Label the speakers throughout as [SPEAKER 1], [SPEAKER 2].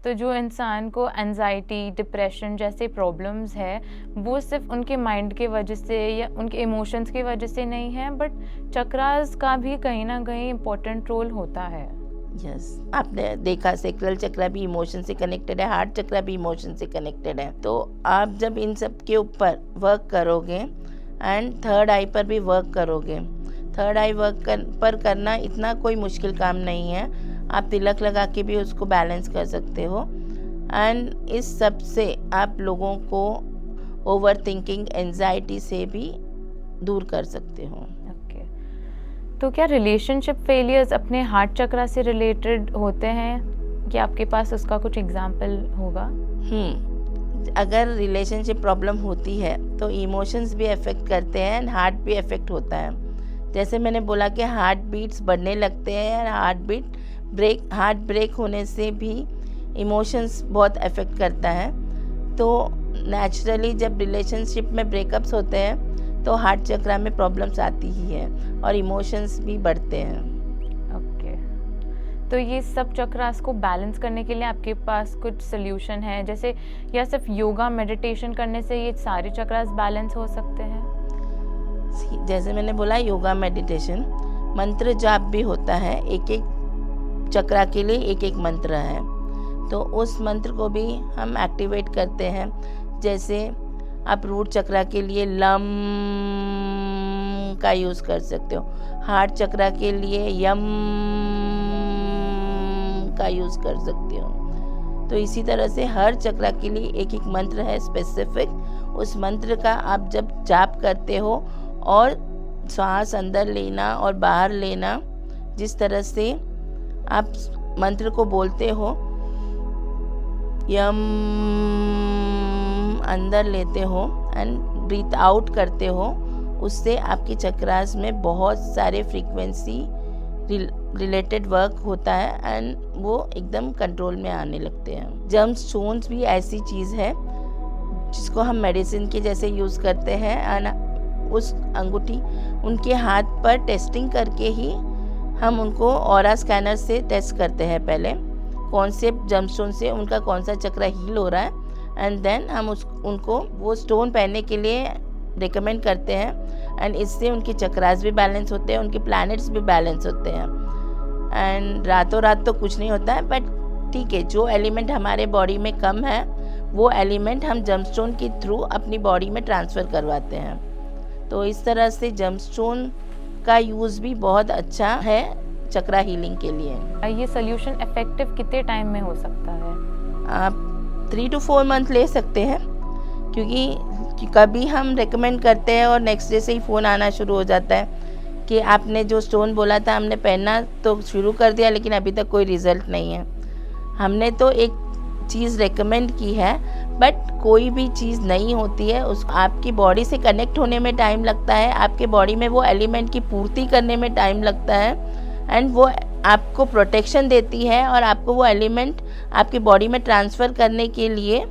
[SPEAKER 1] तो जो इंसान को एंजाइटी, डिप्रेशन जैसे प्रॉब्लम्स है, वो सिर्फ उनके माइंड के वजह से या उनके इमोशंस की वजह से नहीं है, बट चक्रास का भी कहीं ना कहीं इम्पोर्टेंट रोल होता है।
[SPEAKER 2] यस, आपने देखा सेक्रल चक्र भी इमोशन से कनेक्टेड है, हार्ट चक्र भी इमोशन से कनेक्टेड है। तो आप जब इन सब के ऊपर वर्क करोगे एंड थर्ड आई पर भी वर्क करोगे, थर्ड आई पर करना इतना कोई मुश्किल काम नहीं है। आप तिलक लगा के भी उसको बैलेंस कर सकते हो एंड इस सब से आप लोगों को ओवर थिंकिंग, एंजाइटी से भी दूर कर सकते हो।
[SPEAKER 1] ओके, तो क्या रिलेशनशिप फेलियर्स अपने हार्ट चक्र से रिलेटेड होते हैं? क्या आपके पास उसका कुछ एग्जाम्पल होगा?
[SPEAKER 2] अगर रिलेशनशिप प्रॉब्लम होती है तो इमोशंस भी अफेक्ट करते हैं एंड हार्ट भी अफेक्ट होता है। जैसे मैंने बोला कि हार्ट बीट्स बढ़ने लगते हैं एंड हार्ट ब्रेक होने से भी इमोशंस बहुत अफेक्ट करता है। तो नेचुरली जब रिलेशनशिप में ब्रेकअप्स होते हैं तो हार्ट चक्र में प्रॉब्लम्स आती ही है और इमोशंस भी बढ़ते हैं।
[SPEAKER 1] ओके, तो ये सब चक्रास को बैलेंस करने के लिए आपके पास कुछ सोल्यूशन है, जैसे या सिर्फ योगा मेडिटेशन करने से ये सारे चक्रास बैलेंस हो सकते हैं?
[SPEAKER 2] जैसे मैंने बोला, योगा मेडिटेशन, मंत्र जाप भी होता है। एक एक चक्र के लिए एक एक मंत्र है, तो उस मंत्र को भी हम एक्टिवेट करते हैं। जैसे आप रूट चक्र के लिए लम का यूज़ कर सकते हो, हार्ट चक्र के लिए यम का यूज़ कर सकते हो। तो इसी तरह से हर चक्र के लिए एक एक मंत्र है स्पेसिफिक। उस मंत्र का आप जब जाप करते हो और सांस अंदर लेना और बाहर लेना, जिस तरह से आप मंत्र को बोलते हो, यम अंदर लेते हो एंड ब्रीथ आउट करते हो, उससे आपके चक्रास में बहुत सारे फ्रीक्वेंसी रिलेटेड वर्क होता है एंड वो एकदम कंट्रोल में आने लगते हैं। जम स्टोन्स भी ऐसी चीज़ है जिसको हम मेडिसिन के जैसे यूज़ करते हैं एंड उस अंगूठी उनके हाथ पर टेस्टिंग करके ही हम उनको ऑरा स्कैनर से टेस्ट करते हैं पहले कौन से जमस्टोन से उनका कौन सा चक्र हील हो रहा है, एंड देन हम उनको वो स्टोन पहनने के लिए रिकमेंड करते हैं एंड इससे उनके चक्रास भी बैलेंस होते हैं, उनके प्लैनेट्स भी बैलेंस होते हैं। एंड रातों रात तो कुछ नहीं होता है, बट ठीक है, जो एलिमेंट हमारे बॉडी में कम है वो एलिमेंट हम जमस्टोन के थ्रू अपनी बॉडी में ट्रांसफ़र करवाते हैं। तो इस तरह से जमस्टोन का यूज़ भी बहुत अच्छा है चक्रा हीलिंग के लिए।
[SPEAKER 1] ये सोल्यूशन इफेक्टिव कितने टाइम में हो सकता है?
[SPEAKER 2] आप 3 to 4 मंथ ले सकते हैं, क्योंकि कभी हम रेकमेंड करते हैं और नेक्स्ट डे से ही फ़ोन आना शुरू हो जाता है कि आपने जो स्टोन बोला था हमने पहनना तो शुरू कर दिया लेकिन अभी तक कोई रिज़ल्ट नहीं है। हमने तो एक चीज़ रेकमेंड की है, बट कोई भी चीज़ नहीं होती है, उस आपकी बॉडी से कनेक्ट होने में टाइम लगता है, आपके बॉडी में वो एलिमेंट की पूर्ति करने में टाइम लगता है एंड वो आपको प्रोटेक्शन देती है और आपको वो एलिमेंट आपकी बॉडी में ट्रांसफ़र करने के लिए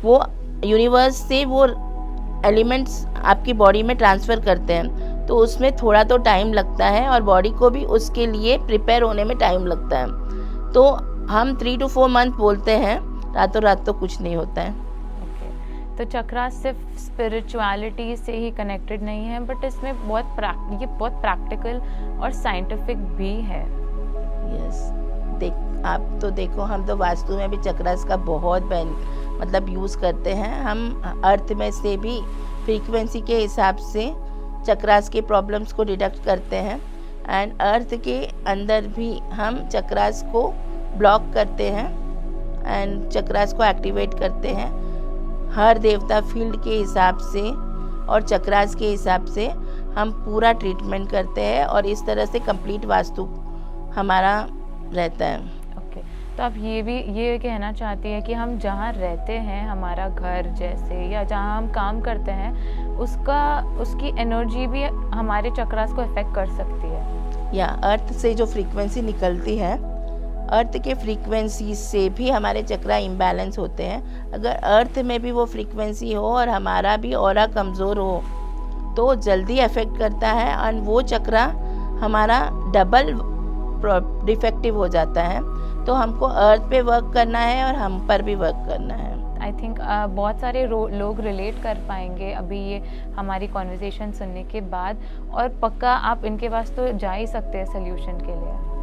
[SPEAKER 2] वो यूनिवर्स से वो एलिमेंट्स आपकी बॉडी में ट्रांसफ़र करते हैं। तो उसमें थोड़ा तो टाइम लगता है और बॉडी को भी उसके लिए प्रिपेयर होने में टाइम लगता है। तो हम 3 to 4 मंथ बोलते हैं, रातों रात तो कुछ नहीं होता है।
[SPEAKER 1] तो चक्रा सिर्फ स्पिरिचुअलिटी से ही कनेक्टेड नहीं है, बट इसमें ये बहुत प्रैक्टिकल और साइंटिफिक भी है।
[SPEAKER 2] यस, आप तो देखो, हम तो वास्तु में भी चक्रास का बहुत मतलब यूज़ करते हैं। हम अर्थ में से भी फ्रीक्वेंसी के हिसाब से चक्रास के प्रॉब्लम्स को डिडक्ट करते हैं एंड अर्थ के अंदर भी हम चक्रास को ब्लॉक करते हैं एंड चक्रास को एक्टिवेट करते हैं। हर देवता फील्ड के हिसाब से और चक्रास के हिसाब से हम पूरा ट्रीटमेंट करते हैं और इस तरह से कंप्लीट वास्तु हमारा रहता है।
[SPEAKER 1] ओके, तो आप ये कहना चाहती है कि हम जहाँ रहते हैं, हमारा घर जैसे या जहाँ हम काम करते हैं, उसकी एनर्जी भी हमारे चक्रास को अफेक्ट कर सकती है।
[SPEAKER 2] या अर्थ से जो फ्रीक्वेंसी निकलती है, अर्थ के फ्रीक्वेंसी से भी हमारे चक्रा इम्बैलेंस होते हैं। अगर अर्थ में भी वो फ्रीक्वेंसी हो और हमारा भी ऑरा कमज़ोर हो तो जल्दी अफेक्ट करता है और वो चक्रा हमारा डबल डिफेक्टिव हो जाता है। तो हमको अर्थ पे वर्क करना है और हम पर भी वर्क करना है।
[SPEAKER 1] आई थिंक बहुत सारे लोग रिलेट कर पाएंगे अभी ये हमारी कॉन्वर्सेशन सुनने के बाद, और पक्का आप इनके पास तो जा ही सकते हैं सोल्यूशन के लिए।